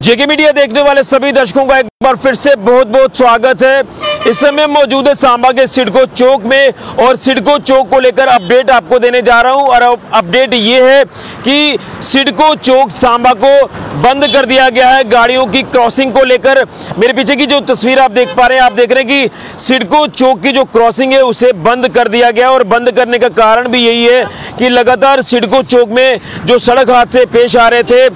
जेके media देखने वाले सभी दर्शकों का एक बार फिर से बहुत बहुत स्वागत है। इस समय मौजूद है सांबा के सिडको चौक में और सिडको चौक को लेकर अपडेट आपको देने जा रहा हूं। और अपडेट ये है कि सिडको चौक सांबा को बंद कर दिया गया है गाड़ियों की क्रॉसिंग को लेकर। मेरे पीछे की जो तस्वीर आप देख पा रहे हैं, आप देख रहे हैं कि सिडको चौक की जो क्रॉसिंग है उसे बंद कर दिया गया। और बंद करने का कारण भी यही है कि लगातार सिडको चौक में जो सड़क हादसे पेश आ रहे थे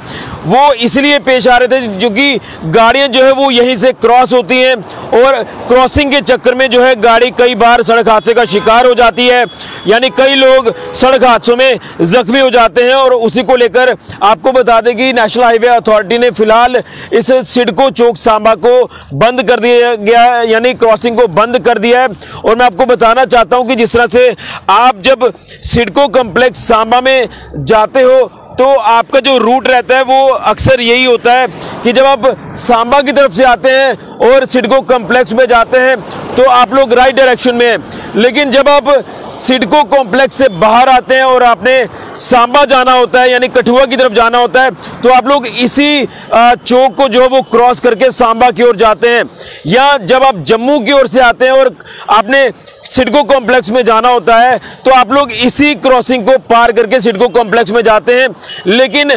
वो इसलिए पेश आ रहे थे क्योंकि गाड़ियां जो है वो यहीं से क्रॉस होती हैं और क्रॉसिंग के चक्कर में जो है गाड़ी कई बार सड़क हादसे का शिकार हो जाती है, यानी कई लोग सड़क हादसों में जख्मी हो जाते हैं। और उसी को लेकर आपको बता दें कि नेशनल हाईवे अथॉरिटी ने फिलहाल इस सिडको चौक सांबा को बंद कर दिया गया है, यानी क्रॉसिंग को बंद कर दिया है। और मैं आपको बताना चाहता हूं कि जिस तरह से आप जब सिडको कॉम्प्लेक्स सांबा में जाते हो तो आपका जो रूट रहता है वो अक्सर यही होता है कि जब आप सांबा की तरफ से आते हैं और सिडको कॉम्प्लेक्स में जाते हैं तो आप लोग राइट डायरेक्शन में हैं, लेकिन जब आप सिडको कॉम्प्लेक्स से बाहर आते हैं और आपने सांबा जाना होता है यानी कठुआ की तरफ जाना होता है तो आप लोग इसी चौक को जो है वो क्रॉस करके सांबा की ओर जाते हैं। या जब आप जम्मू की ओर से आते हैं और आपने सिडको कॉम्प्लेक्स में जाना होता है तो आप लोग इसी क्रॉसिंग को पार करके सिडको कॉम्प्लेक्स में जाते हैं। लेकिन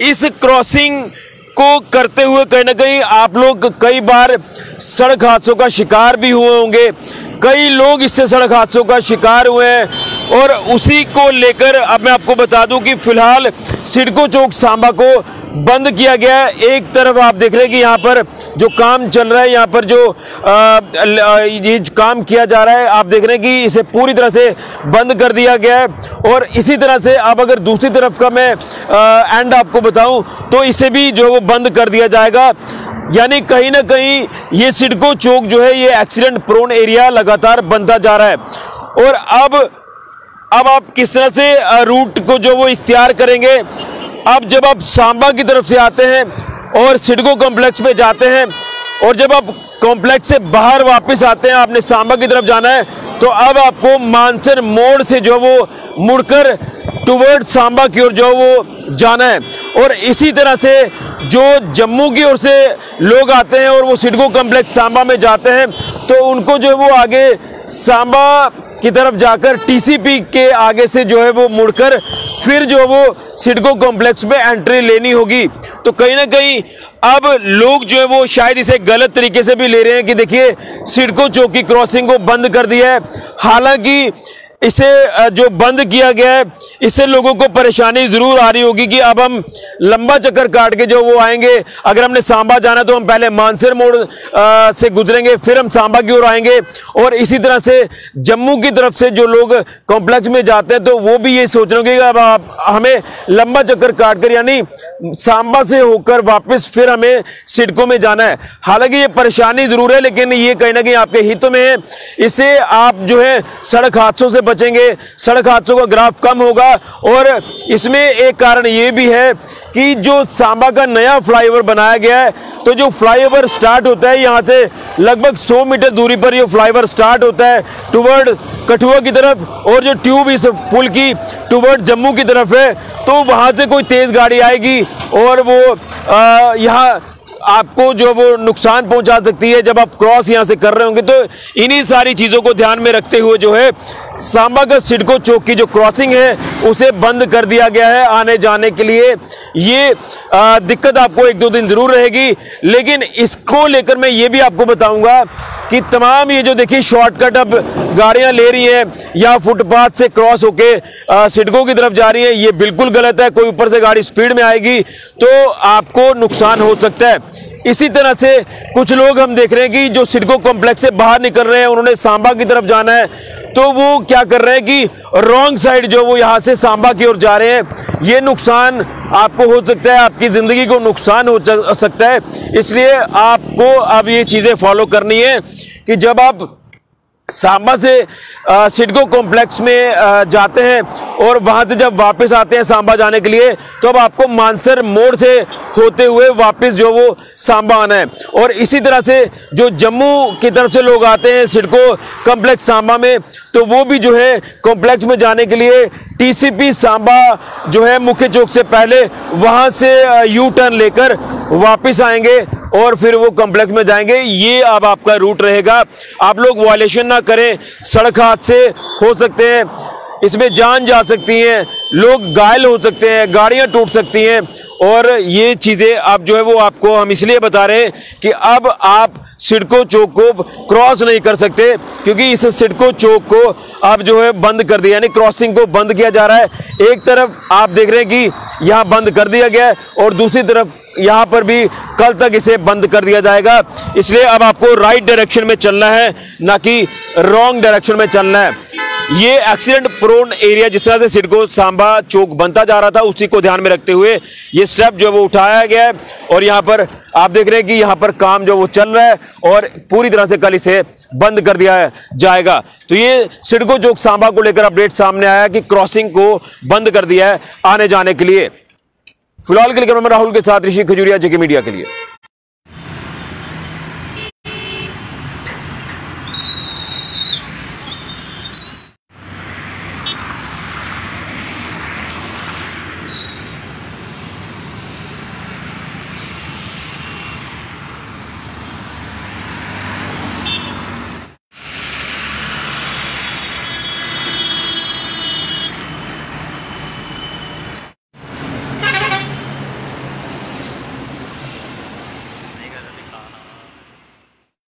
इस क्रॉसिंग को करते हुए कहीं ना कहीं आप लोग कई बार सड़क हादसों का शिकार भी हुए होंगे, कई लोग इससे सड़क हादसों का शिकार हुए हैं। और उसी को लेकर अब मैं आपको बता दूं कि फिलहाल सिडको चौक सांबा को बंद किया गया है। एक तरफ आप देख रहे हैं कि यहाँ पर जो काम चल रहा है, यहाँ पर जो ये काम किया जा रहा है, आप देख रहे हैं कि इसे पूरी तरह से बंद कर दिया गया है। और इसी तरह से अब अगर दूसरी तरफ का मैं एंड आपको बताऊं तो इसे भी जो है वो बंद कर दिया जाएगा। यानी कहीं ना कहीं ये सिडको चौक जो है ये एक्सीडेंट प्रोन एरिया लगातार बनता जा रहा है। और अब आप किस तरह से रूट को जो वो इख्तियार करेंगे। अब जब आप सांबा की तरफ से आते हैं और सिडको कॉम्प्लेक्स में जाते हैं और जब आप कॉम्प्लेक्स से बाहर वापस आते हैं, आपने सांबा की तरफ जाना है तो अब आपको मानसर मोड़ से जो वो मुड़कर टुवर्ड सांबा की ओर जो वो जाना है। और इसी तरह से जो जम्मू की ओर से लोग आते हैं और वो सिडको कॉम्प्लेक्स सांबा में जाते हैं तो उनको जो है वो आगे सांबा की तरफ जाकर टीसीपी के आगे से जो है वो मुड़कर फिर जो वो सिडको कॉम्प्लेक्स में एंट्री लेनी होगी। तो कहीं ना कहीं अब लोग जो है वो शायद इसे गलत तरीके से भी ले रहे हैं कि देखिए सिडको चौक की क्रॉसिंग को बंद कर दिया है। हालांकि इसे जो बंद किया गया है इससे लोगों को परेशानी जरूर आ रही होगी कि अब हम लंबा चक्कर काट के जो वो आएंगे। अगर हमने सांबा जाना तो हम पहले मानसर मोड़ से गुजरेंगे, फिर हम सांबा की ओर आएंगे। और इसी तरह से जम्मू की तरफ से जो लोग कॉम्प्लेक्स में जाते हैं तो वो भी ये सोच रहे होंगे कि अब हमें लंबा चक्कर काट कर यानी सांबा से होकर वापस फिर हमें सिडको में जाना है। हालांकि ये परेशानी जरूर है लेकिन ये कहीं ना कहीं आपके हितों में है। इससे आप जो है सड़क हादसों से बचेंगे, सड़क हादसों का ग्राफ कम होगा। और इसमें एक कारण ये भी है कि जो सांबा का नया फ्लाईओवर बनाया गया है तो जो फ्लाईओवर स्टार्ट होता है यहाँ से लगभग 100 मीटर दूरी पर ये फ्लाईओवर स्टार्ट होता है टुवर्ड कठुआ की तरफ, और जो ट्यूब इस पुल की टुवर्ड जम्मू की तरफ है तो वहाँ से कोई तेज गाड़ी आएगी और वो यहाँ आपको जो वो नुकसान पहुंचा सकती है जब आप क्रॉस यहां से कर रहे होंगे। तो इन्हीं सारी चीजों को ध्यान में रखते हुए जो है सांबा का सिडको चौक की जो क्रॉसिंग है उसे बंद कर दिया गया है आने जाने के लिए। ये दिक्कत आपको 1-2 दिन जरूर रहेगी, लेकिन इसको लेकर मैं ये भी आपको बताऊंगा कि तमाम ये जो देखिए शॉर्टकट अब गाड़ियां ले रही हैं या फुटपाथ से क्रॉस होके सिडको की तरफ जा रही हैं, ये बिल्कुल गलत है। कोई ऊपर से गाड़ी स्पीड में आएगी तो आपको नुकसान हो सकता है। इसी तरह से कुछ लोग हम देख रहे हैं कि जो सिडको कॉम्प्लेक्स से बाहर निकल रहे हैं, उन्होंने सांबा की तरफ जाना है तो वो क्या कर रहे हैं कि रॉन्ग साइड जो वो यहाँ से सांबा की ओर जा रहे हैं। ये नुकसान आपको हो सकता है, आपकी जिंदगी को नुकसान हो सकता है। इसलिए आपको अब ये चीजें फॉलो करनी है कि जब आप सांबा से सिडको कॉम्प्लेक्स में जाते हैं और वहां से जब वापस आते हैं सांबा जाने के लिए तो अब आपको मानसर मोड़ से होते हुए वापस जो वो सांबा आना है। और इसी तरह से जो जम्मू की तरफ से लोग आते हैं सिडको कॉम्प्लेक्स सांबा में तो वो भी जो है कॉम्प्लेक्स में जाने के लिए टीसीपी सांबा जो है मुख्य चौक से पहले वहां से यू टर्न लेकर वापस आएंगे और फिर वो कॉम्प्लेक्स में जाएंगे। ये अब आपका रूट रहेगा। आप लोग वायलेशन ना करें, सड़क हादसे हो सकते हैं, इसमें जान जा सकती है, लोग घायल हो सकते हैं, गाड़ियां टूट सकती हैं। और ये चीज़ें अब जो है वो आपको हम इसलिए बता रहे हैं कि अब आप सिडको चौक को क्रॉस नहीं कर सकते, क्योंकि इस सिडको चौक को अब जो है बंद कर दिया, यानी क्रॉसिंग को बंद किया जा रहा है। एक तरफ आप देख रहे हैं कि यहाँ बंद कर दिया गया है और दूसरी तरफ यहाँ पर भी कल तक इसे बंद कर दिया जाएगा। इसलिए अब आपको राइट डायरेक्शन में चलना है, ना कि रॉन्ग डायरेक्शन में चलना है। ये एक्सीडेंट प्रोन एरिया जिस तरह से सिडको सांबा चौक बनता जा रहा था, उसी को ध्यान में रखते हुए ये स्टेप जो वो उठाया गया है। और यहाँ पर आप देख रहे हैं कि यहाँ पर काम जो वो चल रहा है और पूरी तरह से कल इसे बंद कर दिया जाएगा। तो ये सिडको चौक सांबा को लेकर अपडेट सामने आया कि क्रॉसिंग को बंद कर दिया है आने जाने के लिए। फिलहाल के लिए मैं राहुल के साथ ऋषि खजूरिया, जेके मीडिया के लिए।